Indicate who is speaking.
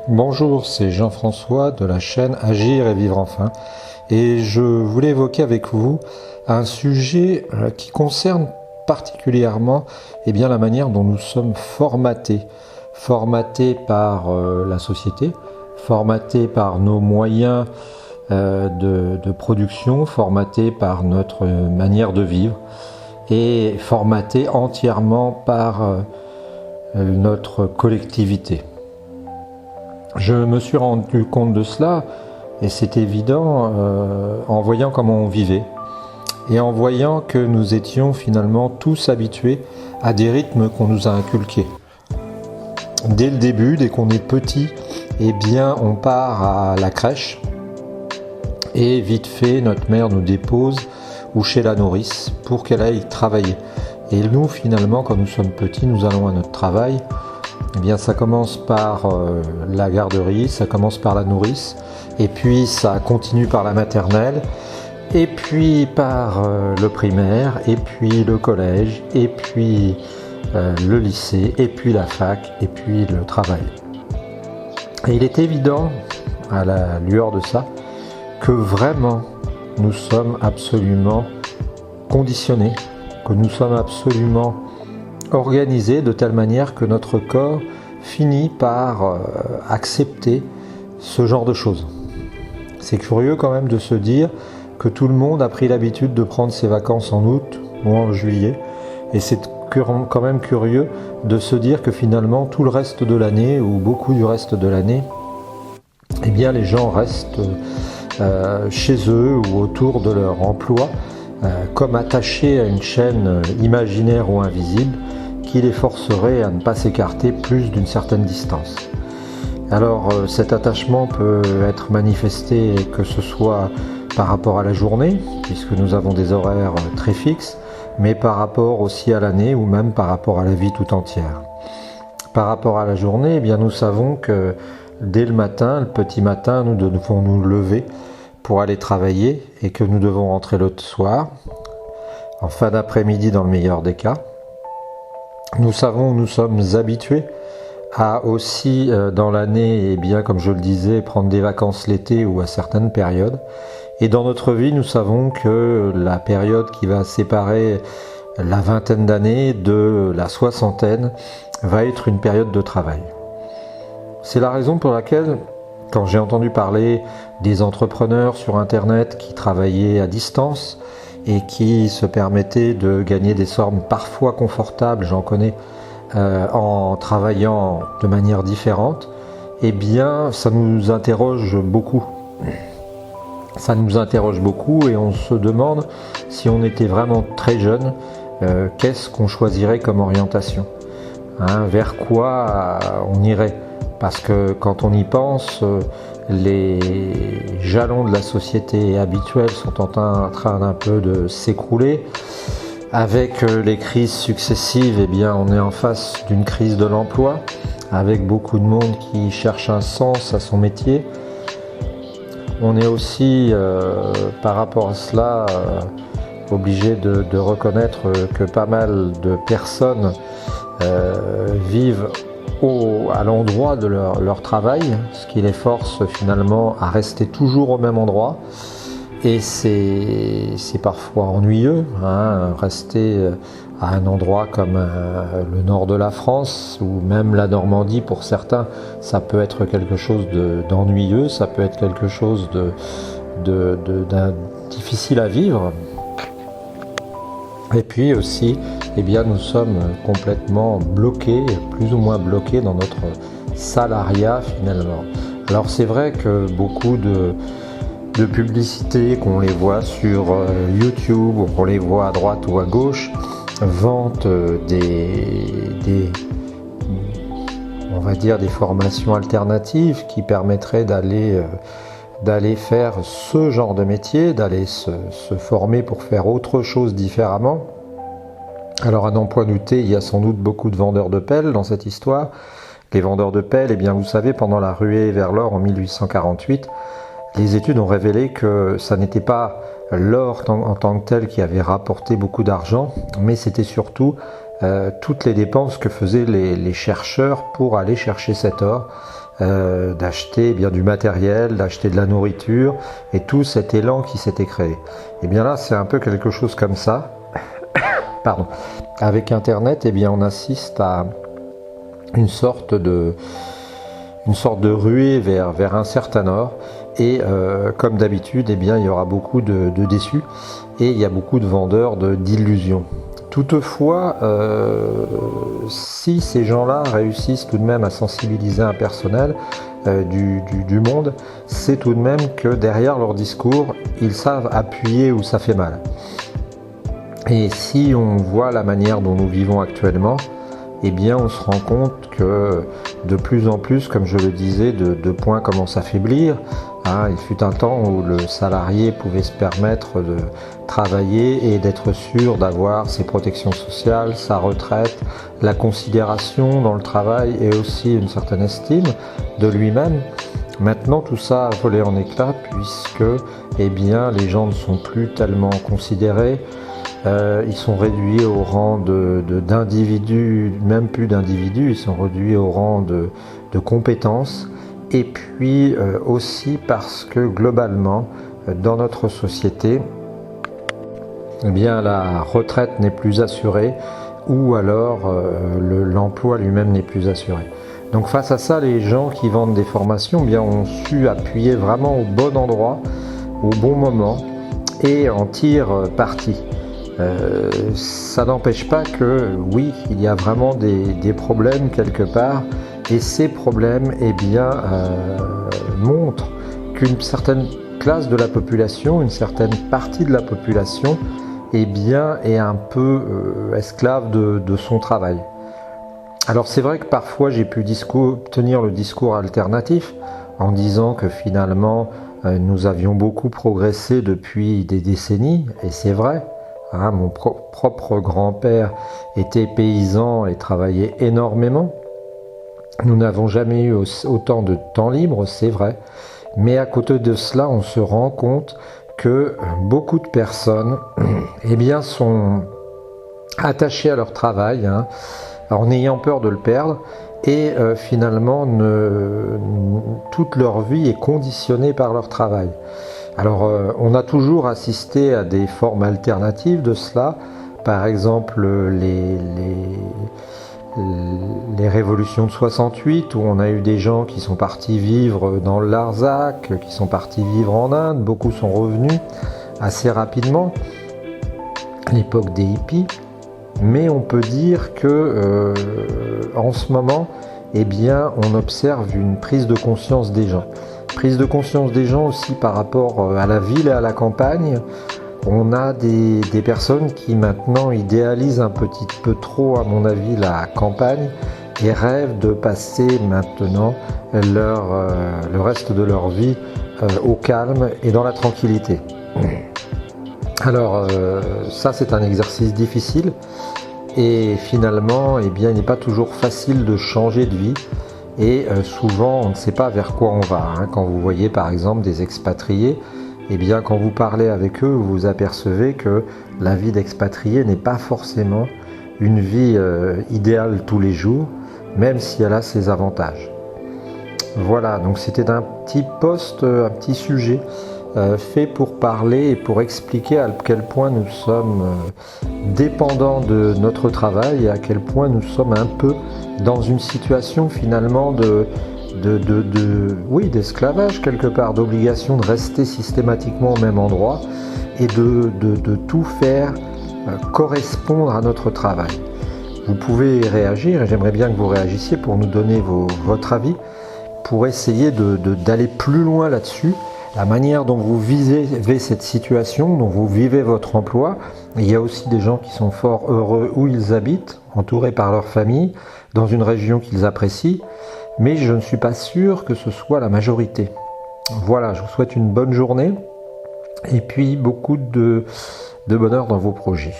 Speaker 1: Bonjour, c'est Jean-François de la chaîne Agir et Vivre Enfin et je voulais évoquer avec vous un sujet qui concerne particulièrement la manière dont nous sommes formatés par la société, formatés par nos moyens de production, formatés par notre manière de vivre et formatés entièrement par notre collectivité. Je me suis rendu compte de cela, et c'est évident, en voyant comment on vivait, et en voyant que nous étions finalement tous habitués à des rythmes qu'on nous a inculqués. Dès le début, dès qu'on est petit, on part à la crèche, et vite fait, notre mère nous dépose ou chez la nourrice pour qu'elle aille travailler. Et nous, finalement, quand nous sommes petits, nous allons à notre travail. Ça commence par la garderie, ça commence par la nourrice, et puis ça continue par la maternelle, et puis par le primaire, et puis le collège, et puis le lycée, et puis la fac, et puis le travail. Et il est évident, à la lueur de ça, que vraiment nous sommes absolument conditionnés, que nous sommes absolument organisé de telle manière que notre corps finit par accepter ce genre de choses. C'est curieux quand même de se dire que tout le monde a pris l'habitude de prendre ses vacances en août ou en juillet, et c'est quand même curieux de se dire que finalement tout le reste de l'année, ou beaucoup du reste de l'année, les gens restent chez eux ou autour de leur emploi, comme attachés à une chaîne imaginaire ou invisible, qui les forcerait à ne pas s'écarter plus d'une certaine distance. Alors cet attachement peut être manifesté que ce soit par rapport à la journée, puisque nous avons des horaires très fixes, mais par rapport aussi à l'année ou même par rapport à la vie tout entière. Par rapport à la journée, nous savons que dès le matin, le petit matin, nous devons nous lever pour aller travailler et que nous devons rentrer le soir, en fin d'après-midi dans le meilleur des cas. Nous savons, nous sommes habitués à aussi dans l'année, comme je le disais, prendre des vacances l'été ou à certaines périodes. Et dans notre vie, nous savons que la période qui va séparer la vingtaine d'années de la soixantaine va être une période de travail. C'est la raison pour laquelle, quand j'ai entendu parler des entrepreneurs sur Internet qui travaillaient à distance, et qui se permettaient de gagner des sommes parfois confortables, j'en connais, en travaillant de manière différente, ça nous interroge beaucoup. Ça nous interroge beaucoup et on se demande si on était vraiment très jeune, qu'est-ce qu'on choisirait comme orientation, vers quoi on irait. Parce que quand on y pense, les jalons de la société habituelle sont en train d'un peu de s'écrouler. Avec les crises successives, on est en face d'une crise de l'emploi, avec beaucoup de monde qui cherche un sens à son métier. On est aussi, par rapport à cela, obligé de reconnaître que pas mal de personnes vivent à l'endroit de leur travail, ce qui les force finalement à rester toujours au même endroit. Et c'est parfois ennuyeux, rester à un endroit comme le nord de la France ou même la Normandie pour certains, ça peut être quelque chose d'ennuyeux, ça peut être quelque chose de difficile à vivre. Et puis aussi, nous sommes complètement bloqués, plus ou moins bloqués dans notre salariat finalement. Alors c'est vrai que beaucoup de publicités, qu'on les voit sur YouTube, ou qu'on les voit à droite ou à gauche, vantent des formations alternatives qui permettraient d'aller faire ce genre de métier, d'aller se former pour faire autre chose différemment. Alors à n'en point douter, il y a sans doute beaucoup de vendeurs de pelles dans cette histoire. Les vendeurs de pelles, vous savez, pendant la ruée vers l'or en 1848, les études ont révélé que ça n'était pas l'or en tant que tel qui avait rapporté beaucoup d'argent, mais c'était surtout toutes les dépenses que faisaient les chercheurs pour aller chercher cet or, d'acheter bien du matériel, d'acheter de la nourriture, et tout cet élan qui s'était créé. Et bien là, c'est un peu quelque chose comme ça. Pardon. Avec Internet, eh bien, on assiste à une sorte de ruée vers un certain or, et comme d'habitude, eh bien, il y aura beaucoup de déçus, et il y a beaucoup de vendeurs d'illusions. Toutefois, si ces gens-là réussissent tout de même à sensibiliser un personnel du monde, c'est tout de même que derrière leur discours, ils savent appuyer où ça fait mal. Et si on voit la manière dont nous vivons actuellement, eh bien on se rend compte que de plus en plus, comme je le disais, de points commencent à faiblir. Il fut un temps où le salarié pouvait se permettre de travailler et d'être sûr d'avoir ses protections sociales, sa retraite, la considération dans le travail et aussi une certaine estime de lui-même. Maintenant, tout ça a volé en éclats puisque eh bien, les gens ne sont plus tellement considérés. Ils sont réduits au rang d'individus, même plus d'individus, ils sont réduits au rang de compétences. Et puis aussi parce que globalement, dans notre société, eh bien, la retraite n'est plus assurée ou alors l'emploi lui-même n'est plus assuré. Donc face à ça, les gens qui vendent des formations eh bien, ont su appuyer vraiment au bon endroit, au bon moment et en tirent parti. Ça n'empêche pas que oui, il y a vraiment des problèmes quelque part, et ces problèmes eh bien, montrent qu'une certaine classe de la population, une certaine partie de la population eh bien, est un peu esclave de son travail. Alors c'est vrai que parfois j'ai pu tenir le discours alternatif en disant que finalement nous avions beaucoup progressé depuis des décennies, et c'est vrai. Mon propre grand-père était paysan et travaillait énormément. Nous n'avons jamais eu autant de temps libre, c'est vrai. Mais à côté de cela, on se rend compte que beaucoup de personnes eh bien, sont attachées à leur travail, en ayant peur de le perdre. Et finalement, toute leur vie est conditionnée par leur travail. Alors, on a toujours assisté à des formes alternatives de cela, par exemple les révolutions de 68, où on a eu des gens qui sont partis vivre dans le Larzac, qui sont partis vivre en Inde, beaucoup sont revenus assez rapidement, l'époque des hippies, mais on peut dire que en ce moment, eh bien, on observe une prise de conscience des gens. Prise de conscience des gens aussi par rapport à la ville et à la campagne. On a des personnes qui maintenant idéalisent un petit peu trop, à mon avis, la campagne et rêvent de passer maintenant le reste de leur vie au calme et dans la tranquillité. Alors ça, c'est un exercice difficile et finalement, eh bien, il n'est pas toujours facile de changer de vie. Et souvent, on ne sait pas vers quoi on va. Quand vous voyez par exemple des expatriés, eh bien, quand vous parlez avec eux, vous vous apercevez que la vie d'expatrié n'est pas forcément une vie idéale tous les jours, même si elle a ses avantages. Voilà, donc c'était un petit post, un petit sujet fait pour parler et pour expliquer à quel point nous sommes dépendants de notre travail et à quel point nous sommes un peu dans une situation finalement d'esclavage quelque part, d'obligation de rester systématiquement au même endroit et de tout faire correspondre à notre travail. Vous pouvez réagir, et j'aimerais bien que vous réagissiez pour nous donner votre avis, pour essayer d'aller plus loin là-dessus, la manière dont vous vivez cette situation, dont vous vivez votre emploi. Il y a aussi des gens qui sont fort heureux où ils habitent, entourés par leur famille, dans une région qu'ils apprécient, mais je ne suis pas sûr que ce soit la majorité. Voilà, je vous souhaite une bonne journée et puis beaucoup de bonheur dans vos projets.